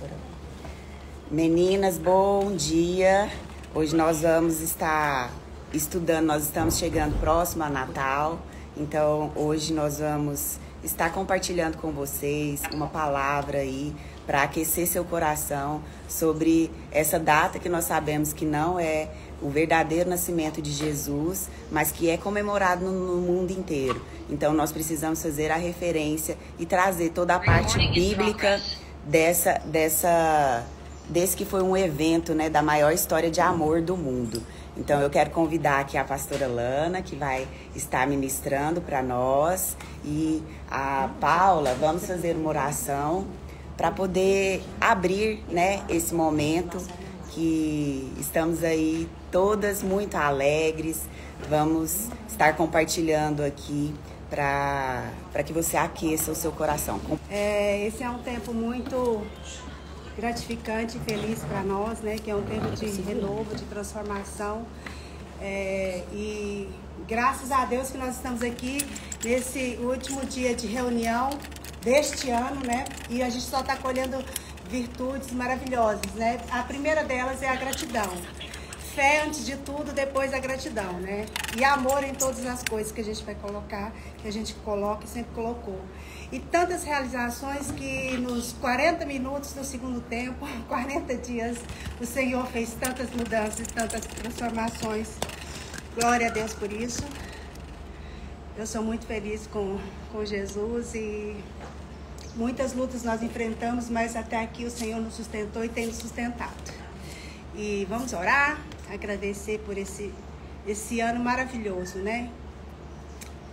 pastora. Meninas, bom dia. Hoje nós vamos estar estudando, nós estamos chegando próximo a Natal. Então, hoje nós vamos estar compartilhando com vocês uma palavra aí para aquecer seu coração sobre essa data que nós sabemos que não é o verdadeiro nascimento de Jesus, mas que é comemorado no mundo inteiro. Então, nós precisamos fazer a referência e trazer toda a parte bíblica desse que foi um evento, né, da maior história de amor do mundo. Então, eu quero convidar aqui a pastora Lana, que vai estar ministrando para nós, e a Paula. Vamos fazer uma oração para poder abrir, né, esse momento que estamos aí todas muito alegres. Vamos estar compartilhando aqui para que você aqueça o seu coração. Esse é um tempo muito gratificante e feliz para nós, né? Que é um tempo de renovo, de transformação. E graças a Deus que nós estamos aqui nesse último dia de reunião deste ano, né? E a gente só está colhendo virtudes maravilhosas, né? A primeira delas é a gratidão. Fé antes de tudo, depois a gratidão, né? E amor em todas as coisas que a gente vai colocar, que a gente coloca e sempre colocou. E tantas realizações que nos 40 minutos do segundo tempo, 40 dias, o Senhor fez tantas mudanças, tantas transformações. Glória a Deus por isso. Eu sou muito feliz com Jesus e muitas lutas nós enfrentamos, mas até aqui o Senhor nos sustentou e tem nos sustentado. E vamos orar, agradecer por esse ano maravilhoso, né?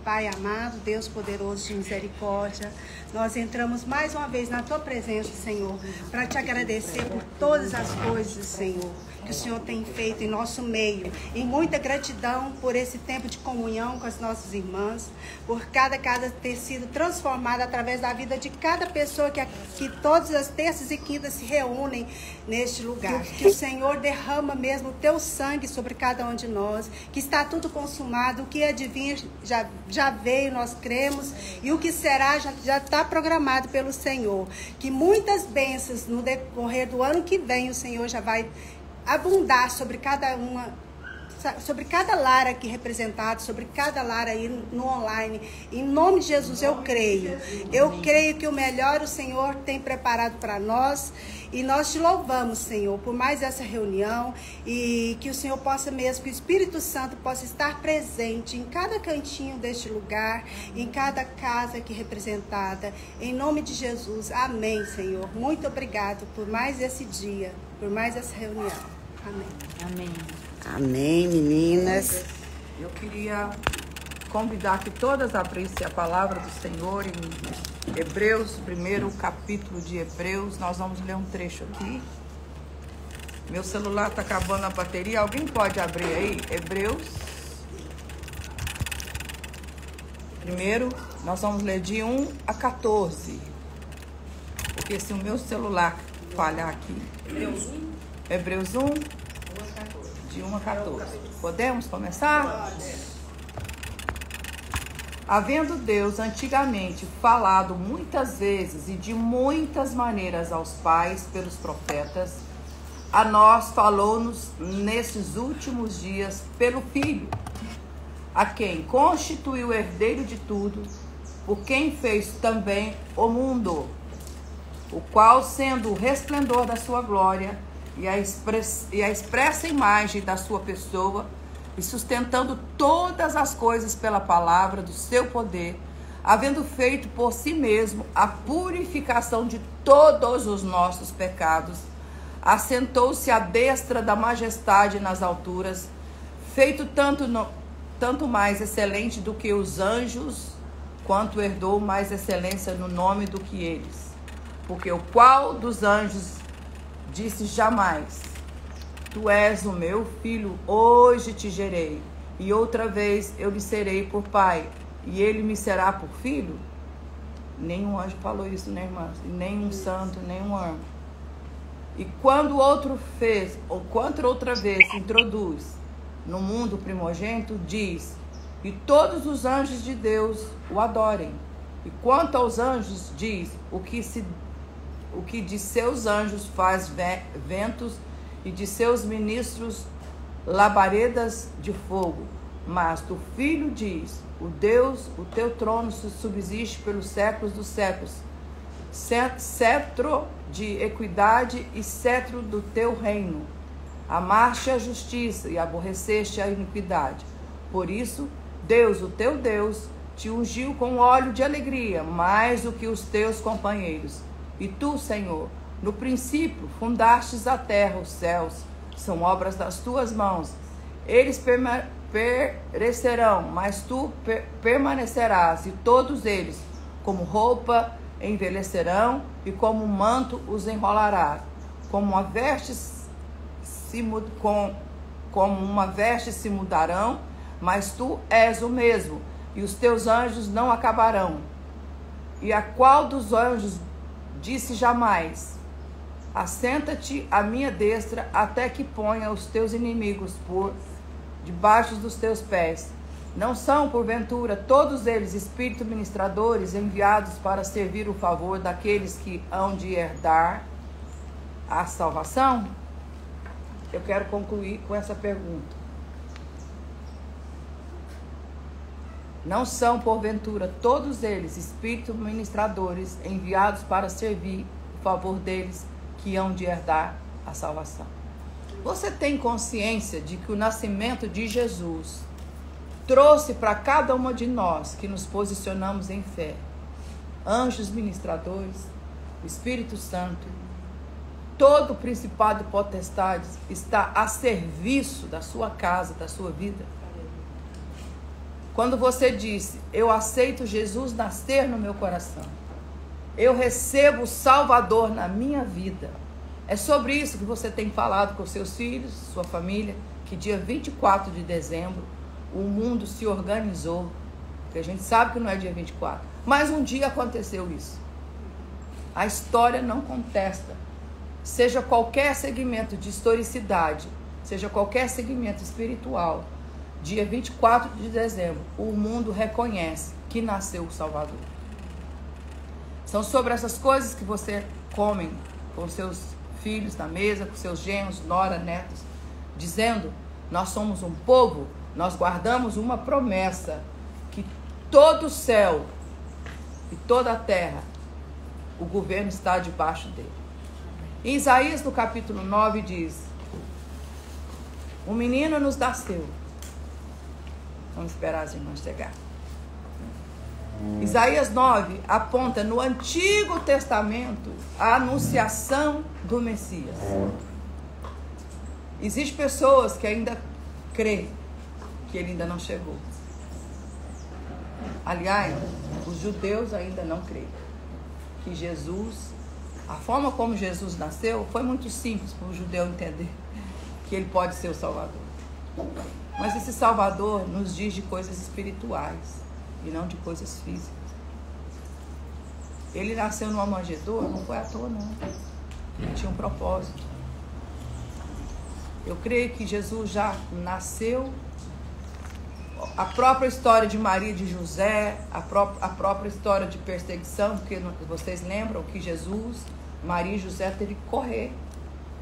Pai amado, Deus poderoso de misericórdia, nós entramos mais uma vez na Tua presença, Senhor, para Te agradecer por todas as coisas, Senhor, que o Senhor tem feito em nosso meio. E muita gratidão por esse tempo de comunhão com as nossas irmãs, por cada casa ter sido transformada através da vida de cada pessoa que todas as terças e quintas se reúnem neste lugar. Que o Senhor derrama mesmo o Teu sangue sobre cada um de nós, que está tudo consumado, o que é divino já veio, nós cremos, e o que será já está programado pelo Senhor. Que muitas bênçãos no decorrer do ano que vem o Senhor já vai abundar sobre cada uma, sobre cada lar aqui representado, sobre cada lar aí no online. Em nome de Jesus eu creio. Eu creio que o melhor o Senhor tem preparado para nós. E nós Te louvamos, Senhor, por mais essa reunião, e que o Senhor possa mesmo, que o Espírito Santo possa estar presente em cada cantinho deste lugar, em cada casa aqui representada. Em nome de Jesus, amém, Senhor. Muito obrigado por mais esse dia, por mais essa reunião. Amém. Amém. Amém, meninas. Eu queria convidar que todas abrissem a palavra do Senhor em Hebreus, primeiro capítulo de Hebreus. Nós vamos ler um trecho aqui. Meu celular está acabando a bateria. Alguém pode abrir aí? Hebreus. Primeiro, nós vamos ler de 1 a 14. Porque se o meu celular falhar aqui... Hebreus 1, de 1 a 14. Podemos começar? Pode. Havendo Deus antigamente falado muitas vezes e de muitas maneiras aos pais pelos profetas, a nós falou-nos nesses últimos dias pelo Filho, a quem constituiu herdeiro de tudo, por quem fez também o mundo, o qual, sendo o resplendor da sua glória e a expressa imagem da sua pessoa, e sustentando todas as coisas pela palavra do seu poder, havendo feito por si mesmo a purificação de todos os nossos pecados, assentou-se à destra da majestade nas alturas, feito tanto mais excelente do que os anjos, quanto herdou mais excelência no nome do que eles. Porque o qual dos anjos disse jamais: Tu és o meu filho, hoje te gerei, e outra vez eu lhe serei por pai, e ele me será por filho? Nenhum anjo falou isso, né, irmã? Nenhum santo, nenhum anjo. E quando outro fez, ou quando outra vez introduz no mundo primogênito, diz: e todos os anjos de Deus o adorem. E quanto aos anjos, diz: o que o que de seus anjos faz ventos e de seus ministros labaredas de fogo. Mas do Filho diz: o Deus, o teu trono subsiste pelos séculos dos séculos. Cetro de equidade e cetro do teu reino. Amaste a justiça e aborreceste a iniquidade. Por isso, Deus, o teu Deus, te ungiu com óleo de alegria, mais do que os teus companheiros. E tu, Senhor, no princípio fundastes a terra, os céus, são obras das tuas mãos. Eles perecerão, mas tu permanecerás, e todos eles, como roupa, envelhecerão, e como manto os enrolarás. Como uma veste se mudarão, mas tu és o mesmo, e os teus anjos não acabarão. E a qual dos anjos disse jamais: assenta-te à minha destra, até que ponha os teus inimigos por debaixo dos teus pés? Não são, porventura, todos eles espíritos ministradores enviados para servir o favor daqueles que hão de herdar a salvação? Eu quero concluir com essa pergunta. Não são, porventura, todos eles espíritos ministradores enviados para servir o favor deles que hão de herdar a salvação? Você tem consciência de que o nascimento de Jesus trouxe para cada uma de nós que nos posicionamos em fé anjos ministradores, o Espírito Santo, todo o principado e potestades está a serviço da sua casa, da sua vida? Quando você disse: eu aceito Jesus nascer no meu coração, eu recebo o Salvador na minha vida, é sobre isso que você tem falado com seus filhos, sua família, que dia 24 de dezembro o mundo se organizou, porque a gente sabe que não é dia 24, mas um dia aconteceu isso. A história não contesta. Seja qualquer segmento de historicidade, seja qualquer segmento espiritual, dia 24 de dezembro, o mundo reconhece que nasceu o Salvador. São sobre essas coisas que você come com seus filhos na mesa, com seus genros, nora, netos, dizendo: nós somos um povo, nós guardamos uma promessa, que todo o céu e toda a terra, o governo está debaixo dele. Em Isaías, no capítulo 9, diz: um menino nos nasceu. Vamos esperar as irmãs chegar. Isaías 9 aponta no Antigo Testamento a anunciação do Messias. Existem pessoas que ainda creem que ele ainda não chegou. Aliás, os judeus ainda não creem que Jesus, a forma como Jesus nasceu, foi muito simples para o judeu entender que ele pode ser o Salvador. Mas esse Salvador nos diz de coisas espirituais e não de coisas físicas. Ele nasceu numa manjedoura, não foi à toa, não. Ele tinha um propósito. Eu creio que Jesus já nasceu. A própria história de Maria e de José, a própria história de perseguição, porque vocês lembram que Jesus, Maria e José teve que correr,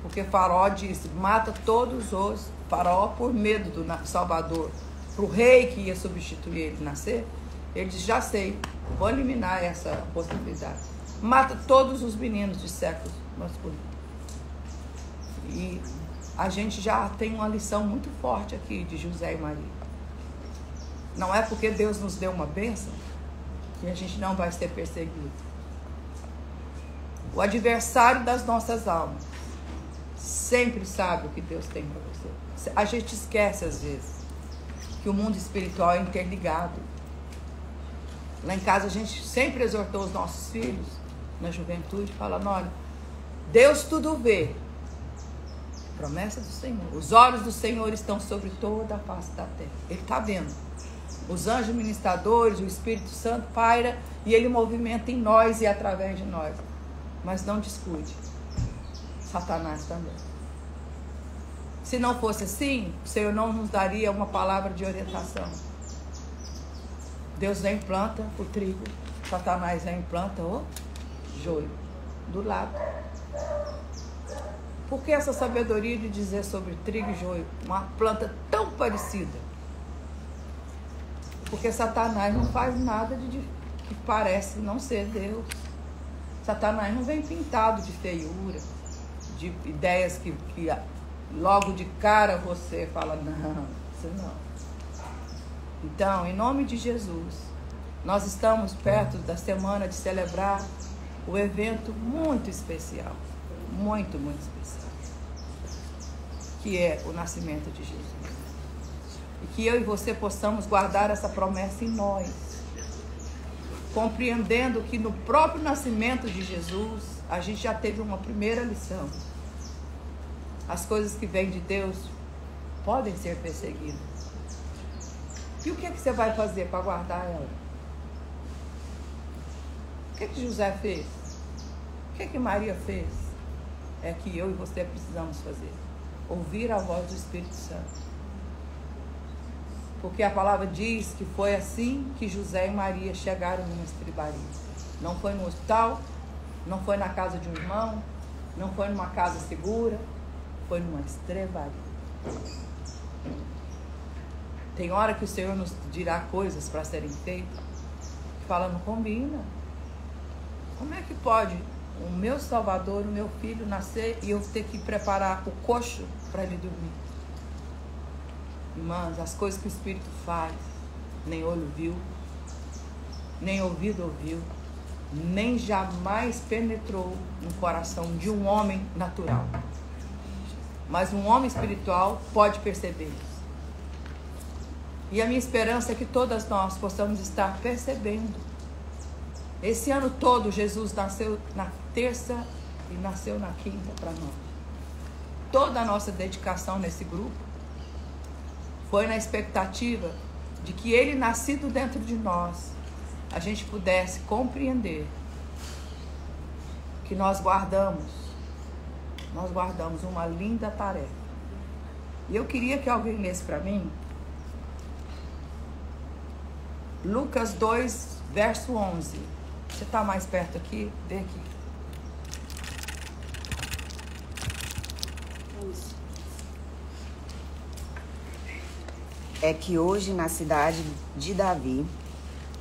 porque Faraó disse: mata todos os. Faraó, por medo do Salvador, para o rei que ia substituir ele nascer, ele disse: já sei, vou eliminar essa possibilidade. Mata todos os meninos de sexo masculino. E a gente já tem uma lição muito forte aqui de José e Maria. Não é porque Deus nos deu uma bênção que a gente não vai ser perseguido. O adversário das nossas almas sempre sabe o que Deus tem para você. A gente esquece às vezes que o mundo espiritual é interligado. Lá em casa a gente sempre exortou os nossos filhos, na juventude, falando: olha, Deus tudo vê. Promessa do Senhor. Os olhos do Senhor estão sobre toda a face da terra. Ele está vendo. Os anjos ministradores, o Espírito Santo paira e ele movimenta em nós e através de nós. Mas não descuide. Satanás também. Se não fosse assim, o Senhor não nos daria uma palavra de orientação. Deus nem planta o trigo, Satanás nem planta o joio. do lado. Por que essa sabedoria de dizer sobre trigo e joio, uma planta tão parecida? Porque Satanás não faz nada que parece não ser Deus. Satanás não vem pintado de feiura, de ideias que logo de cara você fala, não, isso não. Então, em nome de Jesus, nós estamos perto da semana de celebrar o evento muito especial, muito, muito especial, que é o nascimento de Jesus. E que eu e você possamos guardar essa promessa em nós, compreendendo que no próprio nascimento de Jesus, a gente já teve uma primeira lição. As coisas que vêm de Deus podem ser perseguidas. E o que é que você vai fazer para guardar ela? O que é que José fez? O que é que Maria fez? É que eu e você precisamos fazer. Ouvir a voz do Espírito Santo. Porque a palavra diz que foi assim que José e Maria chegaram numa estrebaria. Não foi no hospital, não foi na casa de um irmão, não foi numa casa segura, foi numa estrebaria. Tem hora que o Senhor nos dirá coisas para serem feitas, que fala, não combina. Como é que pode o meu Salvador, o meu filho nascer e eu ter que preparar o coxo para ele dormir? Irmãs, as coisas que o Espírito faz, nem olho viu, nem ouvido ouviu, nem jamais penetrou no coração de um homem natural. Mas um homem espiritual pode perceber isso. E a minha esperança é que todas nós possamos estar percebendo. Esse ano todo, Jesus nasceu na terça e nasceu na quinta para nós. Toda a nossa dedicação nesse grupo foi na expectativa de que ele, nascido dentro de nós, a gente pudesse compreender que nós guardamos uma linda tarefa. E eu queria que alguém lesse para mim Lucas 2, verso 11. Você está mais perto aqui? Vê aqui. É que hoje na cidade de Davi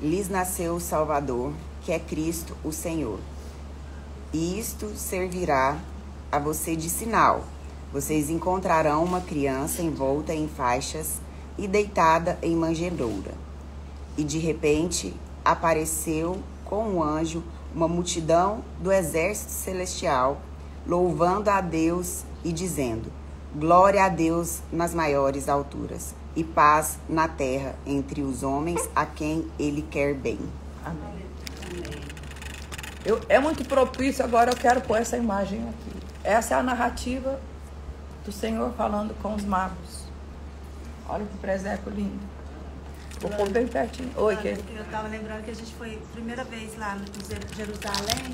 lhes nasceu o Salvador, que é Cristo o Senhor. E isto servirá a você de sinal. Vocês encontrarão uma criança envolta em faixas e deitada em manjedoura. E de repente apareceu com um anjo uma multidão do exército celestial, louvando a Deus e dizendo: glória a Deus nas maiores alturas, e paz na terra entre os homens a quem ele quer bem. Amém. É muito propício, agora eu quero pôr essa imagem aqui. Essa é a narrativa do Senhor falando com os magos. Olha que presépio lindo. Vou pôr bem pertinho. Oi, eu estava lembrando que a gente foi a primeira vez lá em Jerusalém,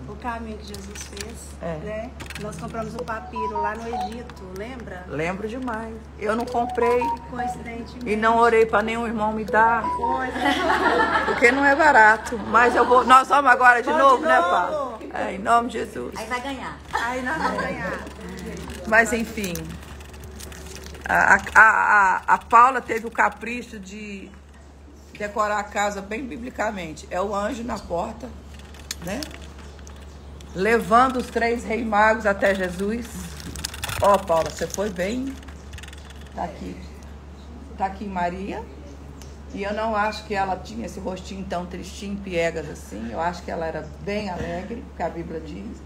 o caminho que Jesus fez, né? Nós compramos um papiro lá no Egito, lembra? Lembro demais. Eu não comprei coincidentemente. E não orei para nenhum irmão me dar, porque não é barato. Mas nós vamos agora de novo, né, Paulo? Em nome de Jesus. Aí vai ganhar. Aí nós vamos ganhar. Mas enfim, a Paula teve o capricho de decorar a casa bem biblicamente. É o anjo na porta, né? Levando os 3 reis magos até Jesus. Ó, Paula, você foi bem. Tá aqui. Tá aqui Maria. E eu não acho que ela tinha esse rostinho tão tristinho, piegas assim. Eu acho que ela era bem alegre, porque a Bíblia diz.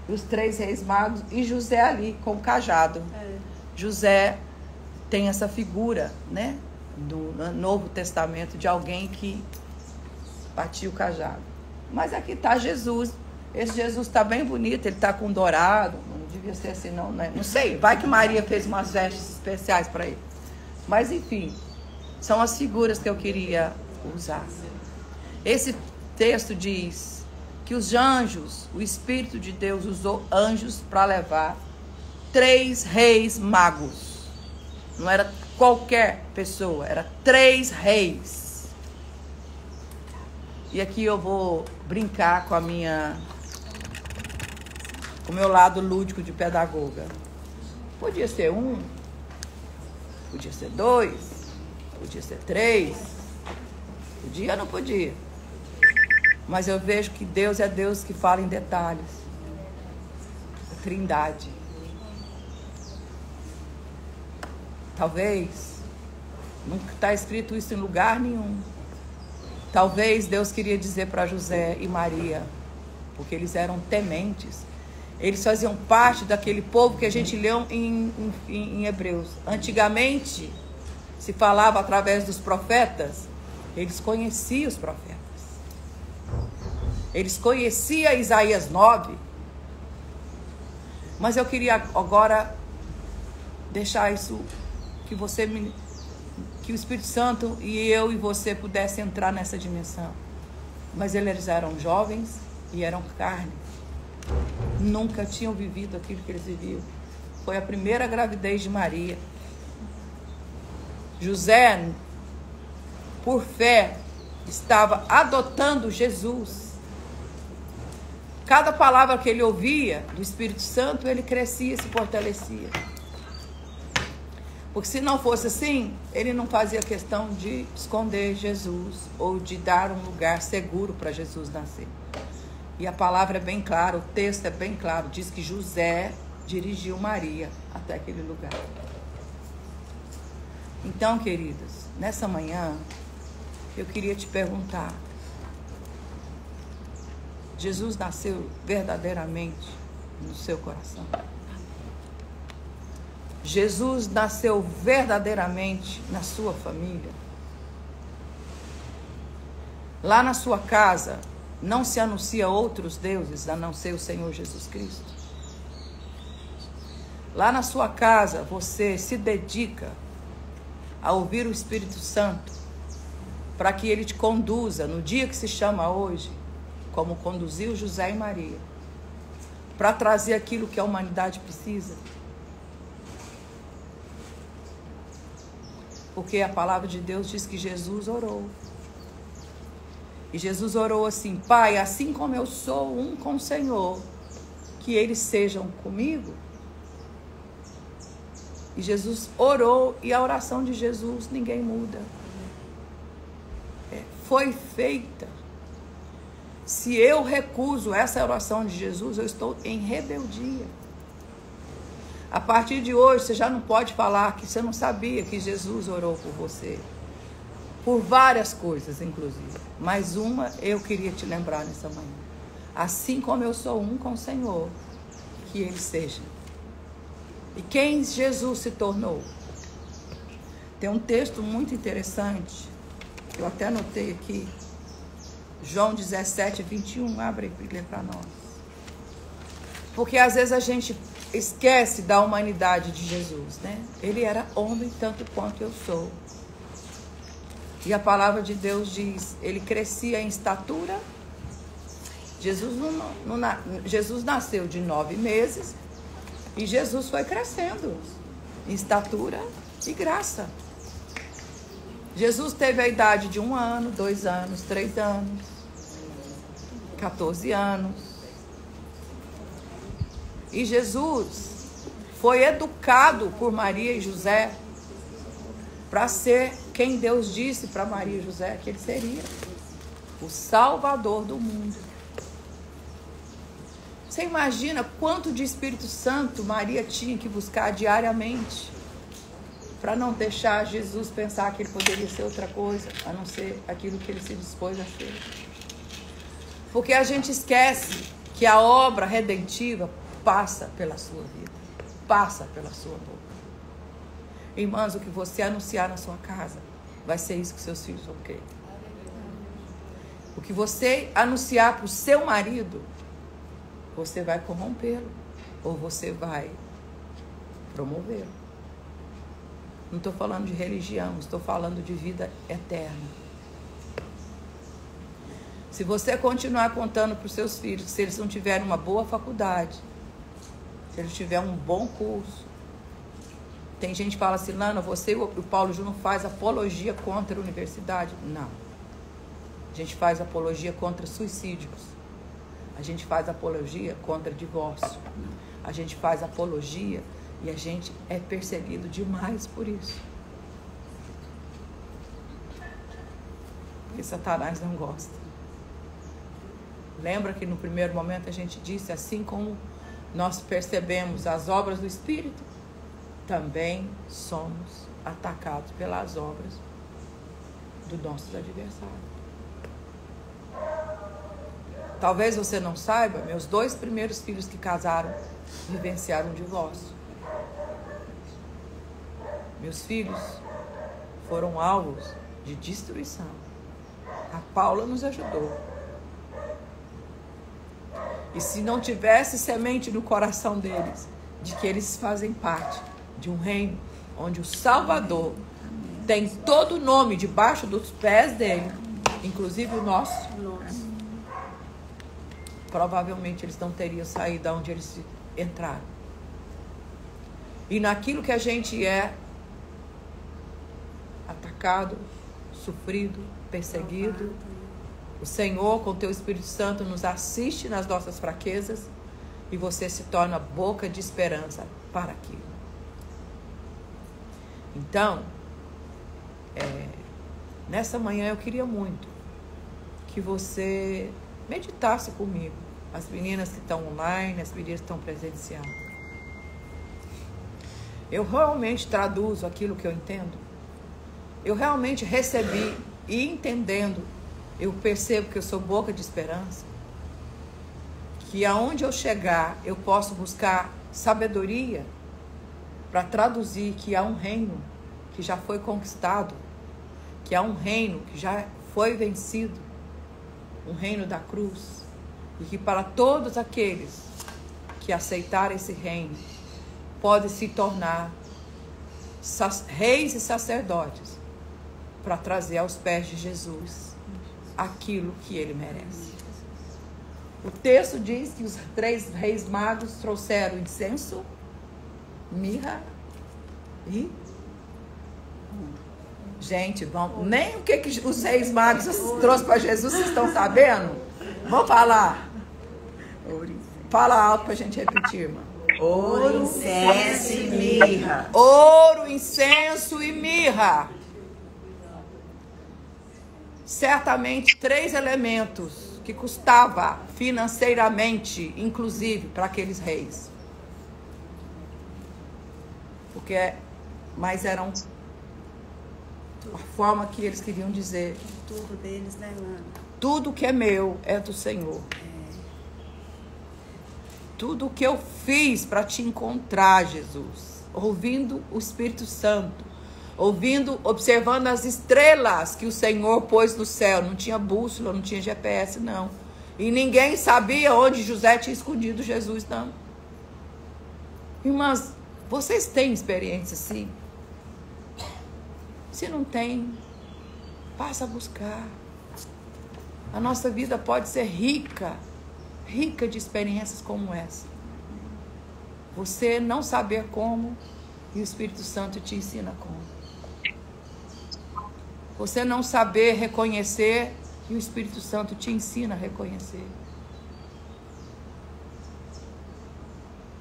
Os 3 reis magos e José ali com o cajado. José tem essa figura, né, do Novo Testamento, de alguém que batia o cajado. Mas aqui está Jesus. Esse Jesus está bem bonito, ele está com dourado. Não devia ser assim, não, né? Não sei, vai que Maria fez umas vestes especiais para ele. Mas enfim, são as figuras que eu queria usar. Esse texto diz que os anjos, o Espírito de Deus usou anjos para levar 3 reis magos. Não era qualquer pessoa, era 3 reis. E aqui eu vou brincar com a minha com o meu lado lúdico de pedagoga. Podia ser 1, podia ser 2, podia ser 3, podia ou não podia. Mas eu vejo que Deus é Deus que fala em detalhes. A Trindade. Talvez, nunca está escrito isso em lugar nenhum. Talvez Deus queria dizer para José e Maria, porque eles eram tementes. Eles faziam parte daquele povo que a gente leu em Hebreus. Antigamente, se falava através dos profetas, eles conheciam os profetas. Eles conheciam Isaías 9. Mas eu queria agora deixar isso, que o Espírito Santo e eu e você pudessem entrar nessa dimensão. Mas eles eram jovens e eram carne. Nunca tinham vivido aquilo que eles viviam. Foi a primeira gravidez de Maria. José, por fé, estava adotando Jesus. Cada palavra que ele ouvia do Espírito Santo, ele crescia e se fortalecia. Porque se não fosse assim, ele não fazia questão de esconder Jesus ou de dar um lugar seguro para Jesus nascer. E a palavra é bem clara, o texto é bem claro, diz que José dirigiu Maria até aquele lugar. Então, queridos, nessa manhã, eu queria te perguntar, Jesus nasceu verdadeiramente no seu coração? Jesus nasceu verdadeiramente na sua família? Lá na sua casa, não se anuncia outros deuses a não ser o Senhor Jesus Cristo? Lá na sua casa, você se dedica a ouvir o Espírito Santo para que ele te conduza no dia que se chama hoje, como conduziu José e Maria, para trazer aquilo que a humanidade precisa? Porque a palavra de Deus diz que Jesus orou. E Jesus orou assim: Pai, assim como eu sou um com o Senhor, que eles sejam comigo. E Jesus orou, e a oração de Jesus ninguém muda. Foi feita. Se eu recuso essa oração de Jesus, eu estou em rebeldia. A partir de hoje, você já não pode falar que você não sabia que Jesus orou por você. Por várias coisas, inclusive. Mas uma eu queria te lembrar nessa manhã. Assim como eu sou um com o Senhor, que ele seja. E quem Jesus se tornou? Tem um texto muito interessante, que eu até anotei aqui. João 17, 21. Abre e lê para nós. Porque às vezes a gente esquece da humanidade de Jesus, né? Ele era homem tanto quanto eu sou. E a palavra de Deus diz, ele crescia em estatura. Jesus nasceu de 9 meses e Jesus foi crescendo em estatura e graça. Jesus teve a idade de 1 ano, 2 anos, 3 anos, 14 anos. E Jesus foi educado por Maria e José para ser quem Deus disse para Maria e José que ele seria: o Salvador do mundo. Você imagina quanto de Espírito Santo Maria tinha que buscar diariamente para não deixar Jesus pensar que ele poderia ser outra coisa, a não ser aquilo que ele se dispôs a ser. Porque a gente esquece que a obra redentiva passa pela sua vida, passa pela sua boca. Irmãs, o que você anunciar na sua casa, vai ser isso que seus filhos vão querer. O que você anunciar para o seu marido, você vai corrompê-lo ou você vai promovê-lo. Não estou falando de religião, estou falando de vida eterna. Se você continuar contando para os seus filhos, se eles não tiverem uma boa faculdade, se eles tiverem um bom curso. Tem gente que fala assim, Lana, você e o Paulo Júnior faz apologia contra a universidade. Não. A gente faz apologia contra suicídios. A gente faz apologia contra divórcio. A gente faz apologia e a gente é perseguido demais por isso. Porque Satanás não gosta. Lembra que no primeiro momento a gente disse, assim como nós percebemos as obras do Espírito, também somos atacados pelas obras do nosso adversário. Talvez você não saiba, meus 2 primeiros filhos que casaram vivenciaram um divórcio. Meus filhos foram alvos de destruição. A Paula nos ajudou. E se não tivesse semente no coração deles, de que eles fazem parte de um reino onde o Salvador tem todo o nome debaixo dos pés dele, inclusive o nosso, provavelmente eles não teriam saído da onde eles entraram. E naquilo que a gente é atacado, sofrido, perseguido, o Senhor, com o teu Espírito Santo, nos assiste nas nossas fraquezas e você se torna boca de esperança para aquilo. Então, nessa manhã eu queria muito que você meditasse comigo. As meninas que estão online, as meninas que estão presenciando. Eu realmente traduzo aquilo que eu entendo. Eu realmente recebi e entendendo, eu percebo que eu sou boca de esperança. Que aonde eu chegar, eu posso buscar sabedoria para traduzir que há um reino que já foi conquistado, que há um reino que já foi vencido, um reino da cruz, e que para todos aqueles que aceitarem esse reino, podem se tornar reis e sacerdotes para trazer aos pés de Jesus aquilo que ele merece. O texto diz que os 3 reis magos trouxeram incenso, mirra e... Gente, vamos... nem o que os reis magos trouxeram para Jesus, vocês estão sabendo? Vamos falar. Fala alto para a gente repetir, irmã. Ouro, incenso e mirra. Ouro, incenso e mirra. Certamente 3 elementos que custava financeiramente, inclusive, para aqueles reis. Mas eram a forma que eles queriam dizer. Tudo deles, né, mano? Tudo que é meu é do Senhor. Tudo que eu fiz para te encontrar, Jesus, ouvindo o Espírito Santo, observando as estrelas que o Senhor pôs no céu. Não tinha bússola, não tinha GPS, não. E ninguém sabia onde José tinha escondido Jesus, não. Irmãs, vocês têm experiência assim? Se não tem, passa a buscar. A nossa vida pode ser rica de experiências como essa. Você não saber como, e o Espírito Santo te ensina como. Você não saber reconhecer, e o Espírito Santo te ensina a reconhecer.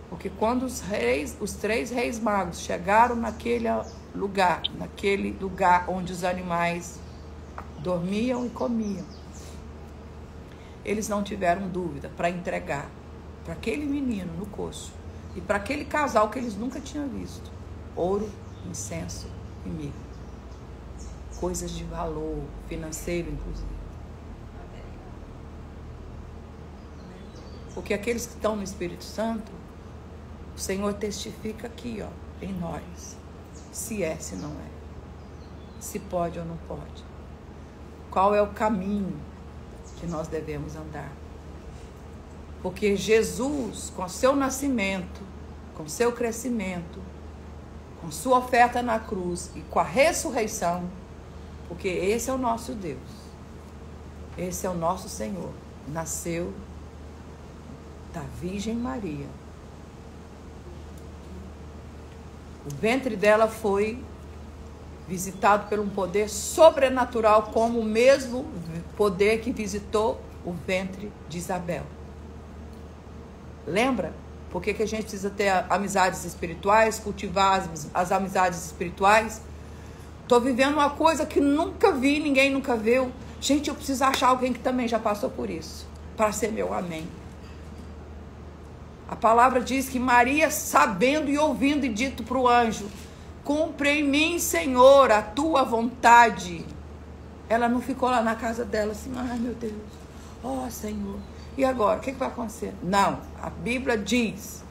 Porque quando os 3 reis magos chegaram naquele lugar onde os animais dormiam e comiam, eles não tiveram dúvida para entregar para aquele menino no coxo e para aquele casal que eles nunca tinham visto ouro, incenso e mirra. Coisas de valor financeiro, inclusive. Porque aqueles que estão no Espírito Santo, o Senhor testifica aqui, em nós, se é, se não é, se pode ou não pode, qual é o caminho que nós devemos andar. Porque Jesus, com seu nascimento, com seu crescimento, com sua oferta na cruz e com a ressurreição, porque esse é o nosso Deus, esse é o nosso Senhor, nasceu da Virgem Maria. O ventre dela foi visitado por um poder sobrenatural, como o mesmo poder que visitou o ventre de Isabel. Lembra Por que a gente precisa ter amizades espirituais, cultivar as amizades espirituais? Estou vivendo uma coisa que nunca vi, ninguém nunca viu. Gente, eu preciso achar alguém que também já passou por isso, para ser meu amém. A palavra diz que Maria, sabendo e ouvindo, e dito para o anjo: cumpre em mim, Senhor, a tua vontade. Ela não ficou lá na casa dela assim: ai meu Deus, ó Senhor, e agora? O que vai acontecer? Não, a Bíblia diz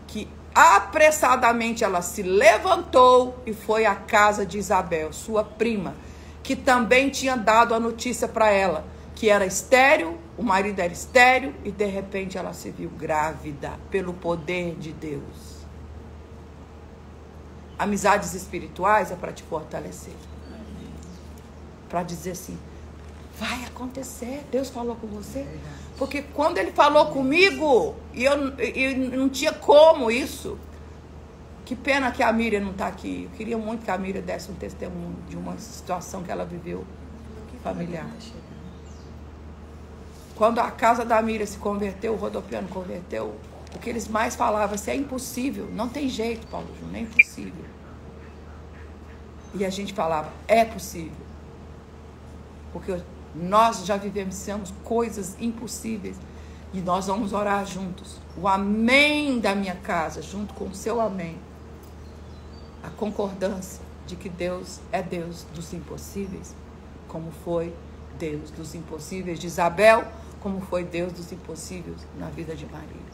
que apressadamente ela se levantou e foi à casa de Isabel, sua prima, que também tinha dado a notícia para ela, que era estéril, o marido era estéril, e de repente ela se viu grávida pelo poder de Deus. Amizades espirituais é para te fortalecer. Para dizer assim: vai acontecer, Deus falou com você. Porque quando ele falou comigo, e eu não tinha como isso. Que pena que a Miriam não está aqui. Eu queria muito que a Miriam desse um testemunho de uma situação que ela viveu familiar. Quando a casa da Miriam se converteu, o Rodopiano converteu, o que eles mais falavam assim: é impossível, não tem jeito, Paulo Júnior, é impossível. E a gente falava: é possível. Porque nós já vivenciamos coisas impossíveis e nós vamos orar juntos. O amém da minha casa, junto com o seu amém. A concordância de que Deus é Deus dos impossíveis, como foi Deus dos impossíveis de Isabel, como foi Deus dos impossíveis na vida de Maria.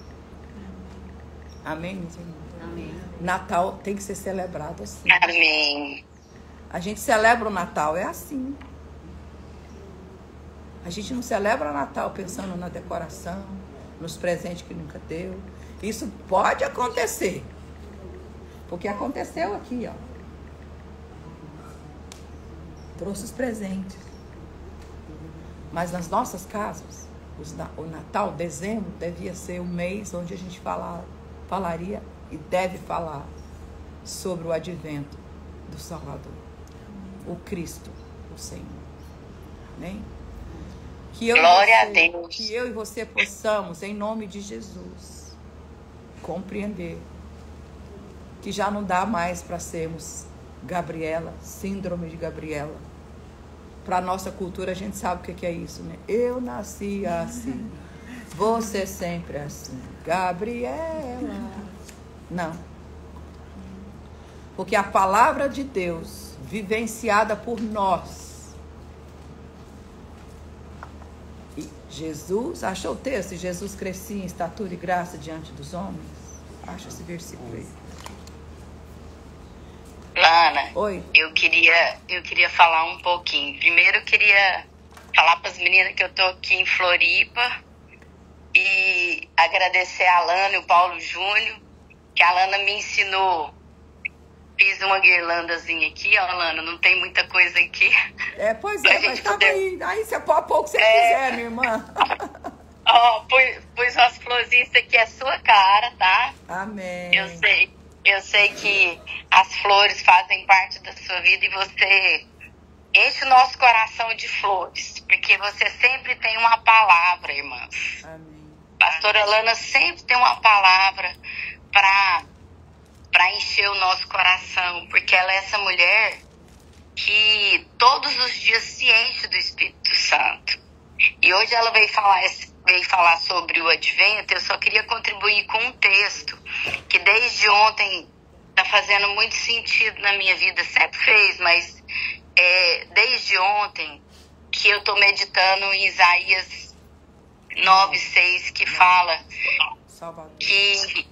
Amém, meus irmãos? Amém. Natal tem que ser celebrado assim. Amém. A gente celebra o Natal, é assim. A gente não celebra o Natal pensando na decoração, nos presentes que nunca deu. Isso pode acontecer. Porque aconteceu aqui, ó. Trouxe os presentes. Mas nas nossas casas, o Natal, dezembro, devia ser o mês onde a gente falaria e deve falar sobre o advento do Salvador. O Cristo, o Senhor. Amém? Glória a Deus. Que eu e você possamos, em nome de Jesus, compreender que já não dá mais para sermos Gabriela, síndrome de Gabriela. Para a nossa cultura, a gente sabe o que é isso, né? Eu nasci assim, você sempre assim, Gabriela. Não. Porque a palavra de Deus, vivenciada por nós, Jesus, achou o texto? Jesus crescia em estatura e graça diante dos homens? Acha esse versículo aí. Lana, Oi. Eu queria falar um pouquinho. Primeiro eu queria falar para as meninas que eu tô aqui em Floripa e agradecer a Lana e o Paulo Júnior, que a Lana me ensinou. Fiz uma guirlandazinha aqui, ó, Lana, não tem muita coisa aqui. Pois é, mas tá poder... aí você pode pôr o que você quiser, minha irmã. Ó, pus umas florzinhas, isso aqui é sua cara, tá? Amém. Eu sei que as flores fazem parte da sua vida e você enche o nosso coração de flores, porque você sempre tem uma palavra, irmãs. Amém. Pastora Lana sempre tem uma palavra para encher o nosso coração, porque ela é essa mulher que todos os dias se enche do Espírito Santo. E hoje ela veio falar sobre o advento. Eu só queria contribuir com um texto que desde ontem está fazendo muito sentido na minha vida. Sempre fez, mas desde ontem que eu estou meditando em Isaías 9:6, que fala que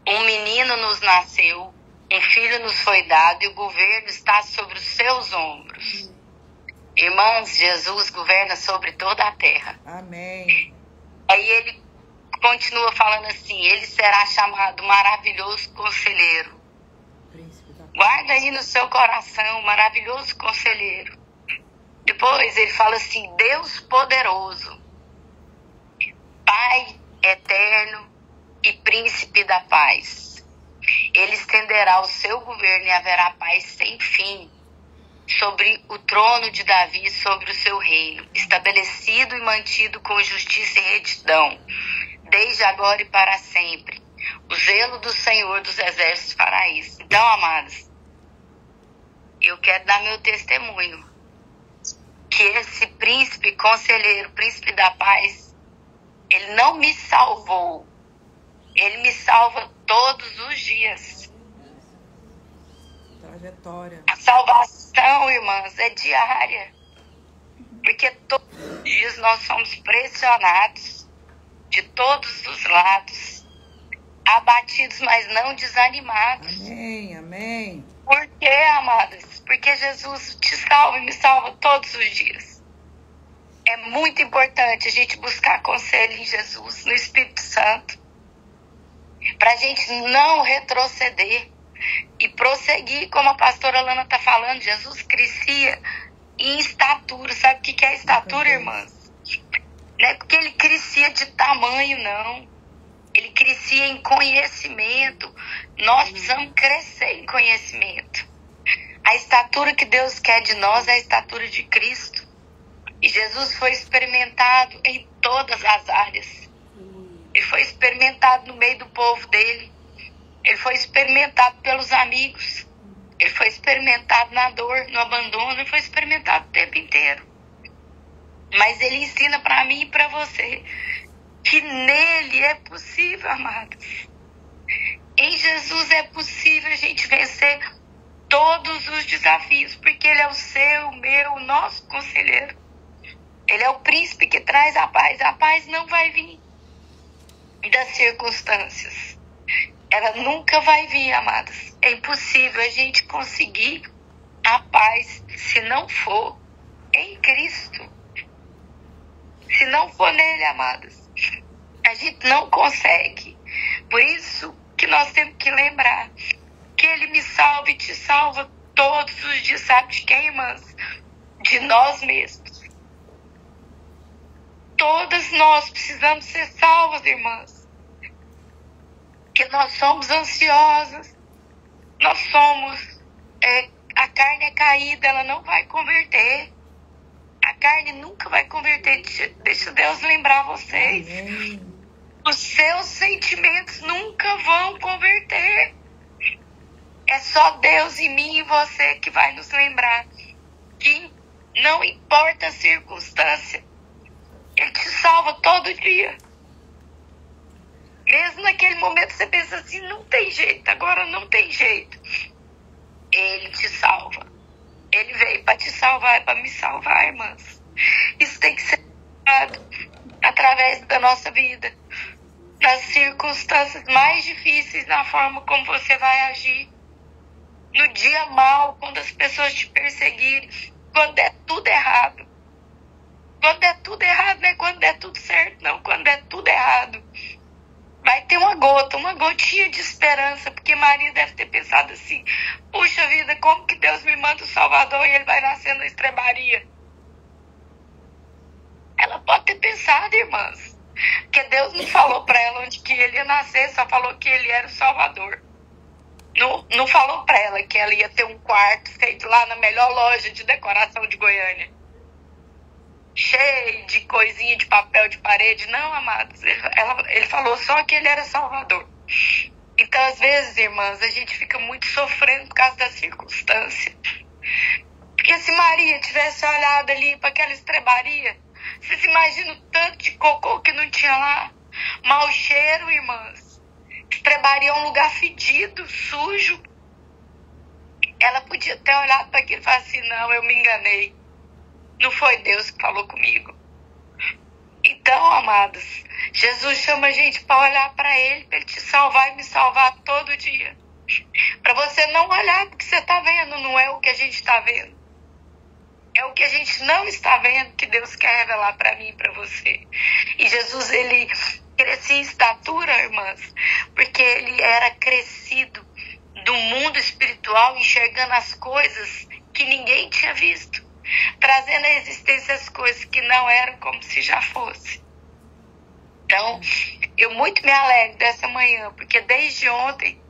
um menino nos nasceu, um filho nos foi dado e o governo está sobre os seus ombros. Irmãos, Jesus governa sobre toda a terra. Amém. Aí ele continua falando assim: ele será chamado maravilhoso conselheiro. Guarda aí no seu coração, maravilhoso conselheiro. Depois ele fala assim: Deus poderoso, Pai eterno e príncipe da paz. Ele estenderá o seu governo e haverá paz sem fim sobre o trono de Davi e sobre o seu reino, estabelecido e mantido com justiça e retidão, desde agora e para sempre. O zelo do Senhor dos Exércitos fará isso. Então, amados, eu quero dar meu testemunho. Que esse príncipe, conselheiro, príncipe da paz, ele não me salvou. Ele me salva todos os dias. Trajetória. A salvação, irmãs, é diária. Porque todos os dias nós somos pressionados de todos os lados. Abatidos, mas não desanimados. Amém, amém. Por quê, amadas? Porque Jesus te salva e me salva todos os dias. É muito importante a gente buscar conselho em Jesus, no Espírito Santo, para a gente não retroceder e prosseguir, como a pastora Lana está falando. Jesus crescia em estatura. Sabe o que é estatura, irmãs? Não é porque ele crescia de tamanho, não. Ele crescia em conhecimento. Nós precisamos crescer em conhecimento. A estatura que Deus quer de nós é a estatura de Cristo. E Jesus foi experimentado em todas as áreas. Ele foi experimentado no meio do povo dele. Ele foi experimentado pelos amigos. Ele foi experimentado na dor, no abandono. Ele foi experimentado o tempo inteiro. Mas ele ensina para mim e para você que nele é possível, amados. Em Jesus é possível a gente vencer todos os desafios, porque ele é o seu, o meu, o nosso conselheiro. Ele é o príncipe que traz a paz. A paz não vai vir das circunstâncias. Ela nunca vai vir, amadas. É impossível a gente conseguir a paz se não for em Cristo. Se não for nele, amadas, a gente não consegue. Por isso que nós temos que lembrar que ele me salva e te salva todos os dias. Sabe de quem, irmãs? De nós mesmos. Todas nós precisamos ser salvas, irmãs. Porque nós somos ansiosas. Nós somos... a carne é caída, ela não vai converter. A carne nunca vai converter. Deixa Deus lembrar vocês. Amém. Os seus sentimentos nunca vão converter. É só Deus em mim e você que vai nos lembrar que não importa a circunstância, ele te salva todo dia. Mesmo naquele momento você pensa assim, não tem jeito, agora não tem jeito. Ele te salva. Ele veio para te salvar, para me salvar, irmãs. Isso tem que ser falado através da nossa vida. Nas circunstâncias mais difíceis, na forma como você vai agir. No dia mau, quando as pessoas te perseguirem. Quando é tudo errado. Quando é tudo errado, não é quando é tudo certo, não. Quando é tudo errado. Vai ter uma gotinha de esperança. Porque Maria deve ter pensado assim, puxa vida, como que Deus me manda o Salvador e ele vai nascer na estrebaria? Ela pode ter pensado, irmãs. Porque Deus não falou para ela onde que ele ia nascer, só falou que ele era o Salvador. Não falou para ela que ela ia ter um quarto feito lá na melhor loja de decoração de Goiânia. Cheio de coisinha de papel de parede. Não, amados. Ele falou só que ele era Salvador. Então, às vezes, irmãs, a gente fica muito sofrendo por causa da circunstância. Porque se Maria tivesse olhado ali para aquela estrebaria, vocês imaginam o tanto de cocô que não tinha lá? Mau cheiro, irmãs. Estrebaria é um lugar fedido, sujo. Ela podia ter olhado para aquilo e falar assim, não, eu me enganei. Não foi Deus que falou comigo. Então, amados, Jesus chama a gente para olhar para ele, para ele te salvar e me salvar todo dia. Para você não olhar porque você está vendo, não é o que a gente está vendo. É o que a gente não está vendo que Deus quer revelar para mim e para você. E Jesus, ele crescia em estatura, irmãs, porque ele era crescido do mundo espiritual, enxergando as coisas que ninguém tinha visto, trazendo à existência as coisas que não eram como se já fosse. Então, eu muito me alegro dessa manhã, porque desde ontem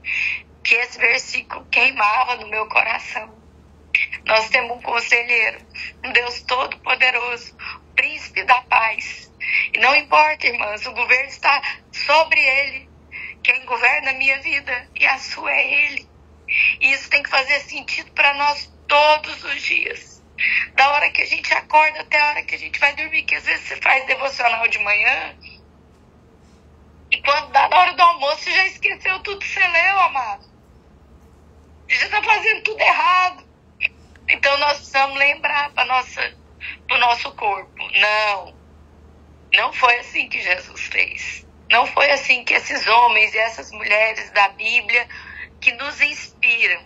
que esse versículo queimava no meu coração. Nós temos um conselheiro, um Deus todo-poderoso, príncipe da paz. E não importa, irmãs, o governo está sobre ele. Quem governa a minha vida e a sua é Ele. E isso tem que fazer sentido para nós todos os dias. Da hora que a gente acorda até a hora que a gente vai dormir. Que às vezes você faz devocional de manhã e quando dá na hora do almoço você já esqueceu tudo que você leu, amado. Você já está fazendo tudo errado. Então nós precisamos lembrar para o nosso corpo. Não foi assim que Jesus fez. Não foi assim que esses homens e essas mulheres da Bíblia que nos inspiram.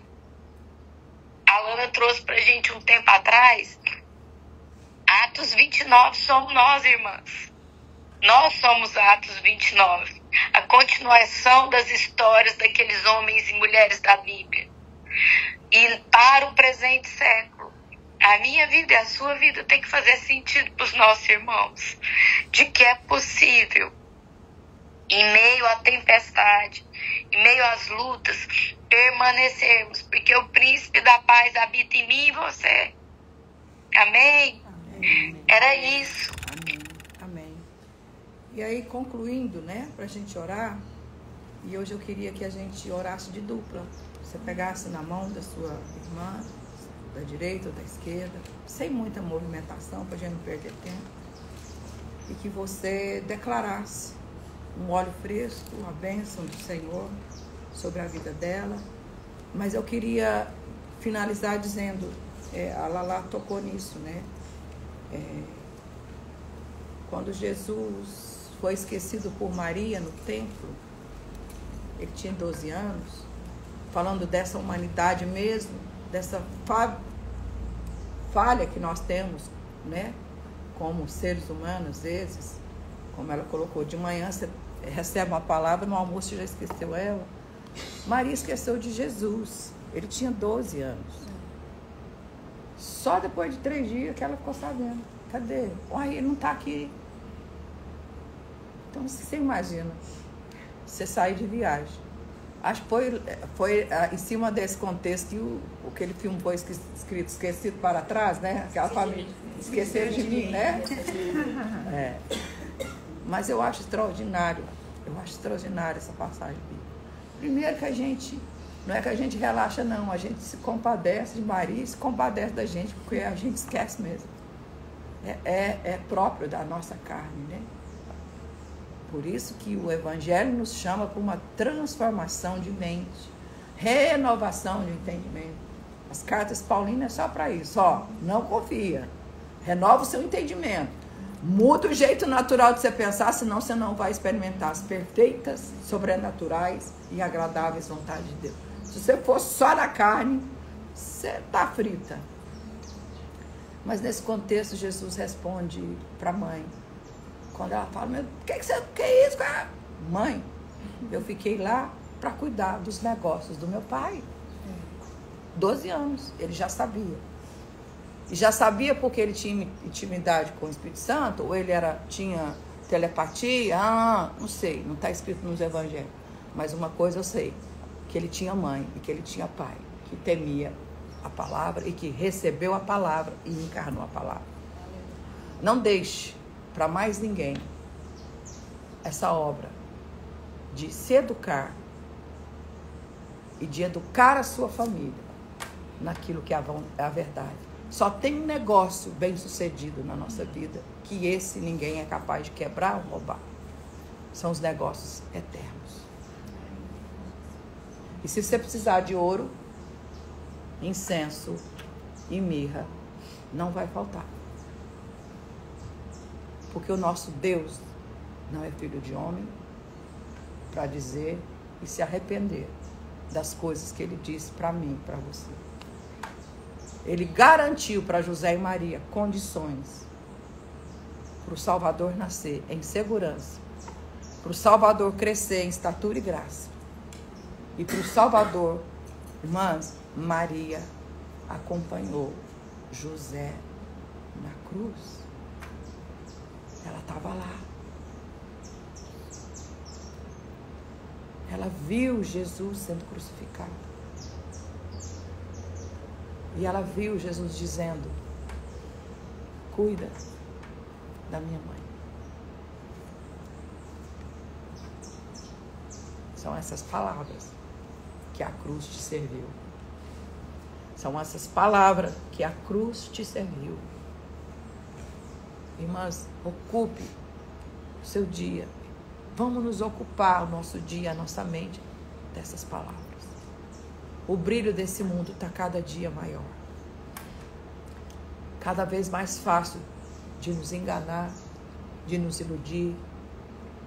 A Lana trouxe pra gente um tempo atrás, Atos 29 somos nós, irmãs. Nós somos Atos 29. A continuação das histórias daqueles homens e mulheres da Bíblia. E para o presente século, a minha vida e a sua vida tem que fazer sentido para os nossos irmãos. De que é possível, em meio à tempestade, em meio às lutas, permanecermos, porque o príncipe da paz habita em mim e você. Amém? Amém. Era isso. Amém. Amém. E aí, concluindo, né, pra gente orar, e hoje eu queria que a gente orasse de dupla. Você pegasse na mão da sua irmã, da direita ou da esquerda, sem muita movimentação, pra gente não perder tempo, e que você declarasse um óleo fresco, a bênção do Senhor sobre a vida dela. Mas eu queria finalizar dizendo, a Lala tocou nisso, né? Quando Jesus foi esquecido por Maria no templo, ele tinha 12 anos, falando dessa humanidade mesmo, dessa falha que nós temos, né? Como seres humanos, às vezes, como ela colocou, de manhã você recebe uma palavra, no almoço você já esqueceu ela. Maria esqueceu de Jesus. Ele tinha 12 anos. Só depois de 3 dias que ela ficou sabendo. Cadê? Uai, ele não está aqui. Então você imagina, você sair de viagem. Acho que foi em cima desse contexto que aquele filme foi escrito Esquecido para Trás, né? Aquela família. Esqueceram de mim, né? Mas eu acho extraordinário. Eu acho extraordinária essa passagem bíblica. Primeiro que a gente, não é que a gente relaxa não, a gente se compadece de Maria e se compadece da gente, porque a gente esquece mesmo. É próprio da nossa carne, né? Por isso que o Evangelho nos chama para uma transformação de mente, renovação de entendimento. As cartas paulinas é só para isso, não confia, renova o seu entendimento. Muda o jeito natural de você pensar, senão você não vai experimentar as perfeitas, sobrenaturais e agradáveis vontades de Deus. Se você for só na carne, você está frita. Mas nesse contexto, Jesus responde para a mãe. Quando ela fala, meu, que é isso, cara? Mãe, eu fiquei lá para cuidar dos negócios do meu pai. 12 anos, ele já sabia. E já sabia porque ele tinha intimidade com o Espírito Santo, ou ele tinha telepatia, não sei, não está escrito nos evangelhos. Mas uma coisa eu sei, que ele tinha mãe e que ele tinha pai, que temia a palavra e que recebeu a palavra e encarnou a palavra. Não deixe para mais ninguém essa obra de se educar e de educar a sua família naquilo que é a verdade. Só tem um negócio bem sucedido na nossa vida que esse ninguém é capaz de quebrar ou roubar. São os negócios eternos. E se você precisar de ouro, incenso e mirra, não vai faltar. Porque o nosso Deus não é filho de homem para dizer e se arrepender das coisas que ele disse para mim, para você. Ele garantiu para José e Maria condições para o Salvador nascer em segurança, para o Salvador crescer em estatura e graça, e para o Salvador, irmãs, Maria acompanhou José na cruz. Ela estava lá. Ela viu Jesus sendo crucificado. E ela viu Jesus dizendo, cuida da minha mãe. São essas palavras que a cruz te serviu. São essas palavras que a cruz te serviu. Irmãs, ocupe o seu dia. Vamos nos ocupar o nosso dia, a nossa mente, dessas palavras. O brilho desse mundo está cada dia maior. Cada vez mais fácil de nos enganar, de nos iludir,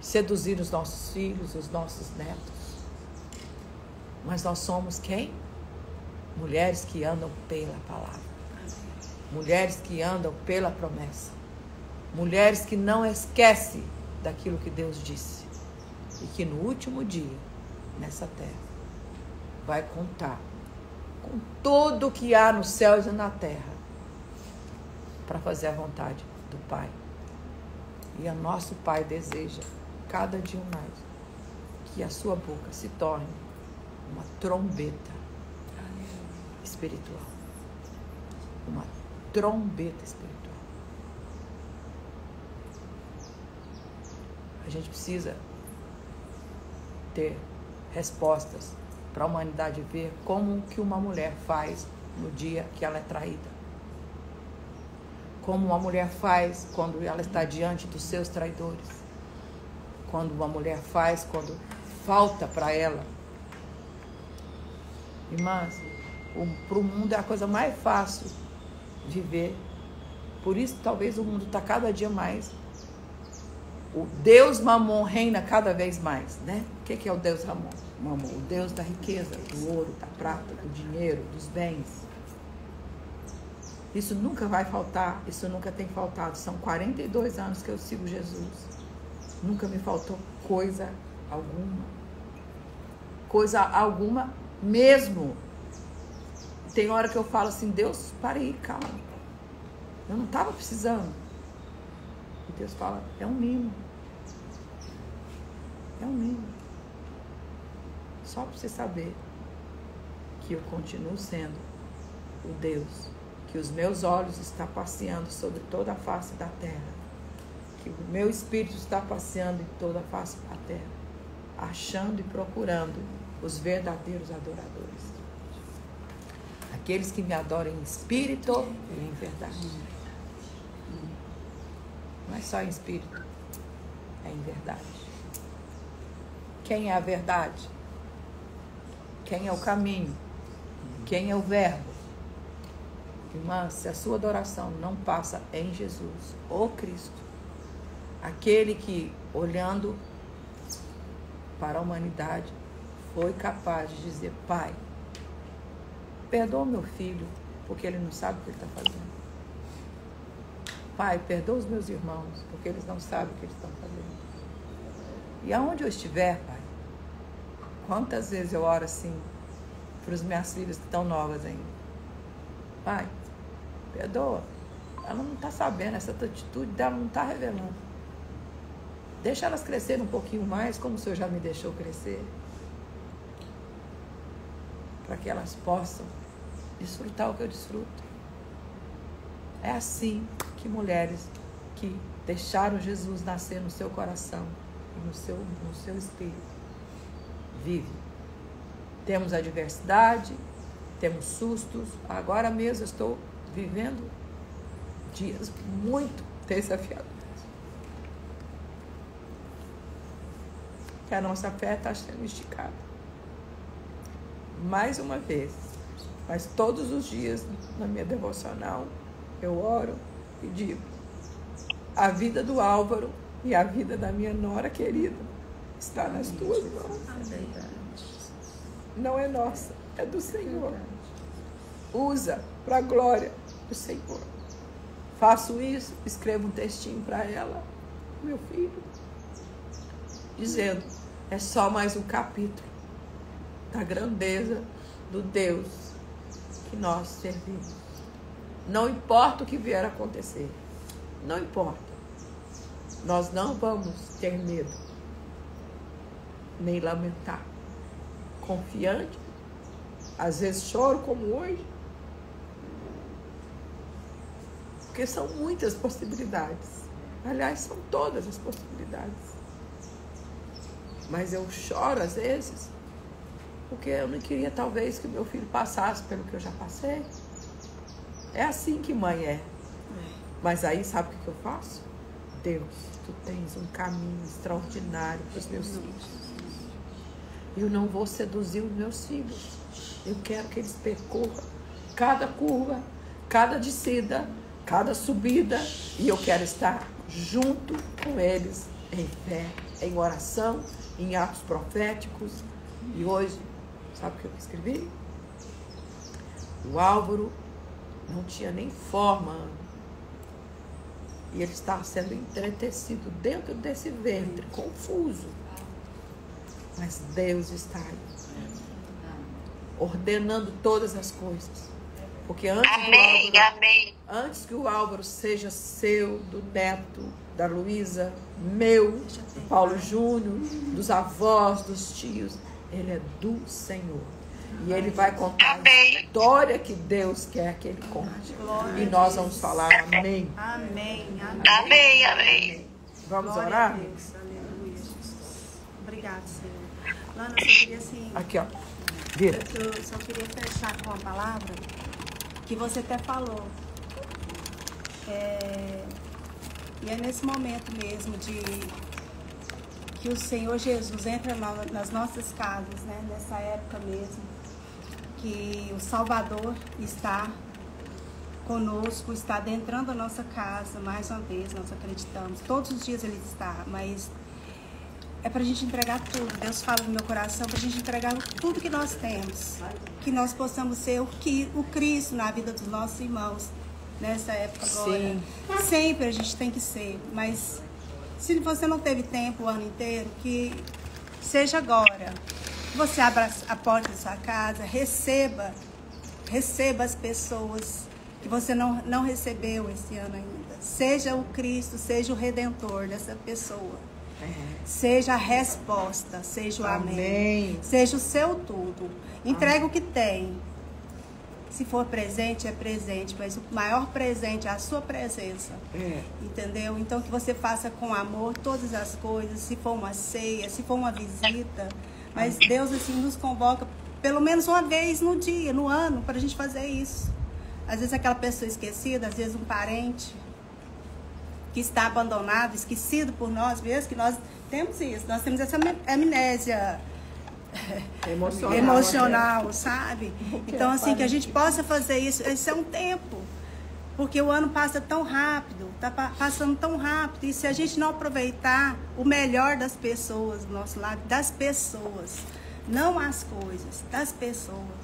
seduzir os nossos filhos, os nossos netos. Mas nós somos quem? Mulheres que andam pela palavra. Mulheres que andam pela promessa. Mulheres que não esquecem daquilo que Deus disse. E que no último dia, nessa terra, vai contar com tudo o que há nos céus e na terra para fazer a vontade do Pai. E o nosso Pai deseja, cada dia mais, que a sua boca se torne uma trombeta espiritual. Uma trombeta espiritual. A gente precisa ter respostas para a humanidade ver como que uma mulher faz no dia que ela é traída. Como uma mulher faz quando ela está diante dos seus traidores. Quando uma mulher faz quando falta para ela. Irmãs, para o mundo é a coisa mais fácil viver. Por isso talvez o mundo está cada dia mais. O Deus Mamon reina cada vez mais, né? O que é o Deus Mamon? O Deus da riqueza, do ouro, da prata, do dinheiro, dos bens. Isso nunca vai faltar, isso nunca tem faltado. São 42 anos que eu sigo Jesus. Nunca me faltou coisa alguma. Coisa alguma mesmo. Tem hora que eu falo assim, Deus, para aí, calma. Eu não estava precisando. E Deus fala, é um mimo. É um mimo. Só para você saber que eu continuo sendo o Deus, que os meus olhos estão passeando sobre toda a face da terra, que o meu espírito está passeando em toda a face da terra, achando e procurando os verdadeiros adoradores. Aqueles que me adoram em espírito e em verdade. Não é só em espírito, é em verdade. Quem é a verdade? Quem é o caminho? Quem é o verbo? Irmã, se a sua adoração não passa em Jesus, o Cristo, aquele que, olhando para a humanidade, foi capaz de dizer, Pai, perdoa meu filho, porque ele não sabe o que ele está fazendo. Pai, perdoa os meus irmãos, porque eles não sabem o que eles estão fazendo. E aonde eu estiver, Pai, quantas vezes eu oro assim para as minhas filhas que estão novas ainda. Pai, perdoa. Ela não está sabendo, essa atitude dela não está revelando. Deixa elas crescerem um pouquinho mais, como o Senhor já me deixou crescer. Para que elas possam desfrutar o que eu desfruto. É assim que mulheres que deixaram Jesus nascer no seu coração e no seu espírito vivem. Temos adversidade, temos sustos. Agora mesmo eu estou vivendo dias muito desafiadores. Que a nossa fé está sendo esticada. Mais uma vez, mas todos os dias na minha devocional eu oro e digo, a vida do Álvaro e a vida da minha nora querida está nas tuas mãos. Não é nossa, é do Senhor. Usa para a glória do Senhor. Faço isso, escrevo um textinho para ela, meu filho, dizendo, é só mais um capítulo da grandeza do Deus que nós servimos. Não importa o que vier a acontecer, não importa. Nós não vamos ter medo, nem lamentar. Confiante, às vezes choro como hoje, porque são muitas possibilidades. Aliás, são todas as possibilidades. Mas eu choro às vezes, porque eu não queria talvez que meu filho passasse pelo que eu já passei. É assim que mãe é. Mas aí sabe o que eu faço? Deus, tu tens um caminho extraordinário para os meus filhos. Eu não vou seduzir os meus filhos. Eu quero que eles percorram cada curva, cada descida, cada subida. E eu quero estar junto com eles em fé, em oração, em atos proféticos. E hoje, sabe o que eu escrevi? O Álvaro não tinha nem forma. E ele estava sendo entretecido dentro desse ventre, confuso. Mas Deus está aí, ordenando todas as coisas. Porque antes que o Álvaro seja seu, do neto, da Luísa, meu, do Paulo Júnior, dos avós, dos tios, ele é do Senhor. E ele vai contar a história que Deus quer que ele conte. E nós vamos falar amém. Amém. Amém, amém. Vamos Glória orar? a Deus. Aleluia, Jesus. Obrigado, Senhor. Lana, eu só queria assim... Aqui, ó. Vira. Eu só queria fechar com a palavra que você até falou. E é nesse momento mesmo de que o Senhor Jesus entra nas nossas casas, né? Nessa época mesmo, que o Salvador está conosco, está adentrando a nossa casa, mais uma vez, nós acreditamos. Todos os dias Ele está, mas é para a gente entregar tudo. Deus fala no meu coração para a gente entregar tudo que nós temos, que nós possamos ser o Cristo na vida dos nossos irmãos, nessa época agora. Sim. Sempre a gente tem que ser, mas se você não teve tempo o ano inteiro, que seja agora. Você abra a porta da sua casa, receba as pessoas que você não recebeu esse ano ainda. Seja o Cristo, seja o Redentor dessa pessoa. Seja a resposta, seja o amém. Seja o seu tudo. Entrega o que tem. Se for presente, é presente, mas o maior presente é a sua presença. Entendeu? Então que você faça com amor todas as coisas, se for uma ceia, se for uma visita. Mas Deus assim nos convoca pelo menos uma vez no dia, no ano, para a gente fazer isso. Às vezes aquela pessoa esquecida, às vezes um parente que está abandonado, esquecido por nós mesmos, que nós temos isso. Nós temos essa amnésia emocional, sabe? Então, assim, que a gente possa fazer isso. Esse é um tempo. Porque o ano passa tão rápido, tá passando tão rápido. E se a gente não aproveitar o melhor das pessoas do nosso lado, das pessoas, não as coisas, das pessoas,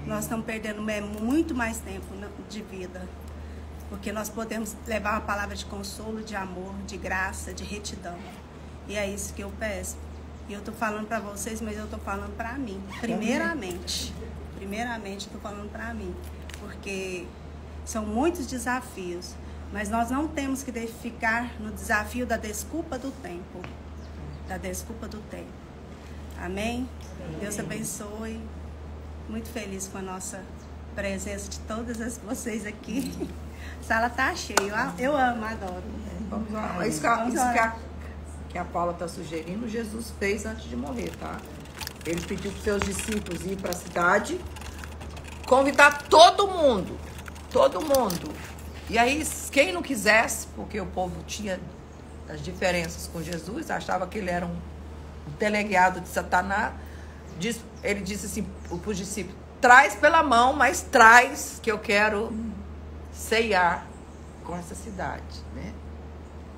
nós estamos perdendo muito mais tempo de vida. Porque nós podemos levar uma palavra de consolo, de amor, de graça, de retidão. E é isso que eu peço. E eu estou falando para vocês, mas eu estou falando para mim. Primeiramente, estou falando para mim. Porque são muitos desafios. Mas nós não temos que ficar no desafio da desculpa do tempo. Da desculpa do tempo. Amém? Deus abençoe. Muito feliz com a nossa presença de todas vocês aqui. A sala tá cheia. Eu amo, adoro. Vamos lá. Isso que a Paula está sugerindo, Jesus fez antes de morrer, tá? Ele pediu para os seus discípulos ir para a cidade, convidar todo mundo. E aí, quem não quisesse, porque o povo tinha as diferenças com Jesus, achava que ele era um delegado de Satanás, ele disse assim para os discípulos: traz pela mão, mas traz, que eu quero ceiar com essa cidade, né?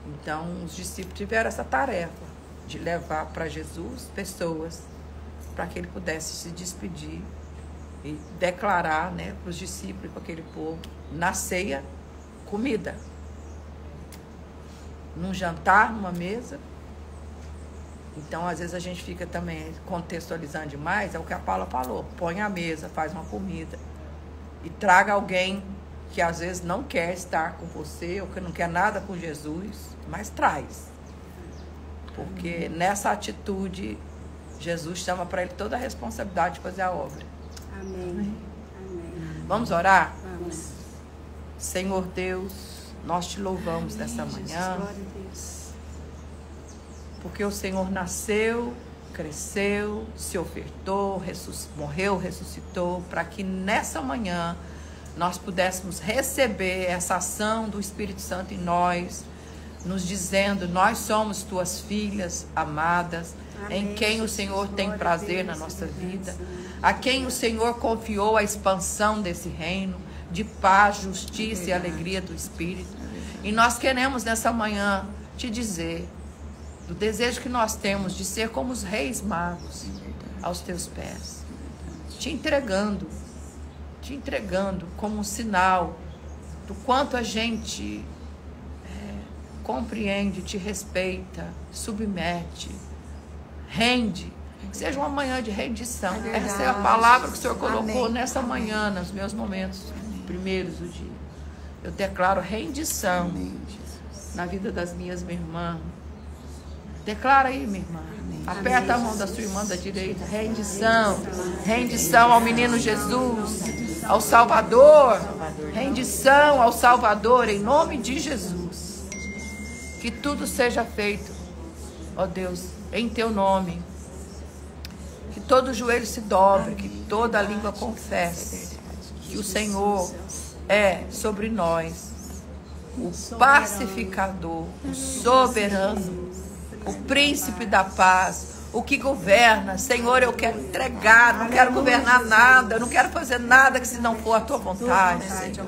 Então, os discípulos tiveram essa tarefa de levar para Jesus pessoas para que ele pudesse se despedir e declarar, né, para os discípulos e para aquele povo, na ceia, comida. Num jantar, numa mesa. Então, às vezes a gente fica também contextualizando demais, é o que a Paula falou: põe a mesa, faz uma comida e traga alguém que às vezes não quer estar com você ou que não quer nada com Jesus, mas traz. Porque nessa atitude, Jesus chama para ele toda a responsabilidade de fazer a obra. Amém. Vamos orar? Vamos. Senhor Deus, nós te louvamos nessa manhã. Glória a Deus. Porque o Senhor nasceu cresceu, se ofertou, morreu, ressuscitou, para que nessa manhã nós pudéssemos receber essa ação do Espírito Santo em nós, nos dizendo: nós somos tuas filhas amadas, em quem o Senhor tem prazer na nossa vida, a quem o Senhor confiou a expansão desse reino de paz, justiça e alegria do Espírito. E nós queremos nessa manhã te dizer do desejo que nós temos de ser como os reis magos aos teus pés, te entregando como um sinal do quanto a gente compreende, te respeita, submete, rende. Que seja uma manhã de rendição. Essa é a palavra que o Senhor colocou nessa manhã, nos meus momentos primeiros do dia. Eu declaro rendição na vida das minhas irmãs. Declara aí, minha irmã. Aperta a mão da sua irmã da direita. Rendição. Rendição ao menino Jesus, ao Salvador. Rendição ao Salvador, em nome de Jesus. Que tudo seja feito, ó Deus, em teu nome. Que todo joelho se dobre, que toda língua confesse que o Senhor é sobre nós o pacificador, o soberano, o príncipe da paz, o que governa. Senhor, eu quero entregar, não quero governar nada, não quero fazer nada que se não for a tua vontade, Senhor.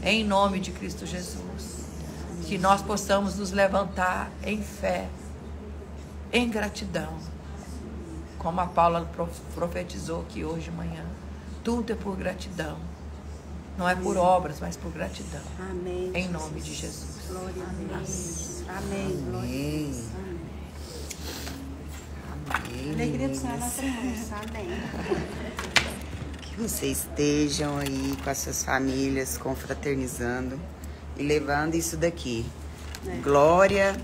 Em nome de Cristo Jesus. Que nós possamos nos levantar em fé, em gratidão. Como a Paula profetizou aqui hoje de manhã. Tudo é por gratidão. Não é por obras, mas por gratidão. Amém. Em nome de Jesus. Glória a Deus. Amém. Amém. Amém. Alegria do Senhor nossa moça. Amém. Que vocês estejam aí com as suas famílias, confraternizando e levando isso daqui. Glória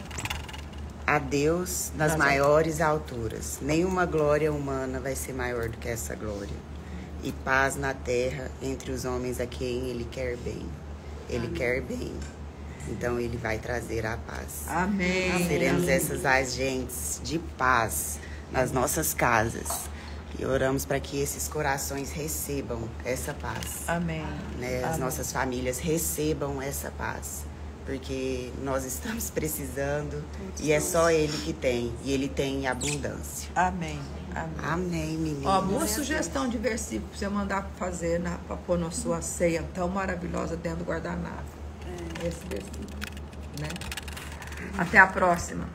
a Deus nas maiores alturas. Nenhuma glória humana vai ser maior do que essa glória. E paz na terra entre os homens a quem Ele quer bem. Ele quer bem. Então Ele vai trazer a paz. Amém. Seremos essas agentes de paz nas nossas casas. E oramos para que esses corações recebam essa paz. Amém. Né? As nossas famílias recebam essa paz. Porque nós estamos precisando e é só Ele que tem. E Ele tem em abundância. Amém. Amém. Amém, menina. Ó, boa sugestão de versículo pra você mandar fazer para pôr na sua ceia tão maravilhosa dentro do guardanapo. Esse versículo, né? Até a próxima.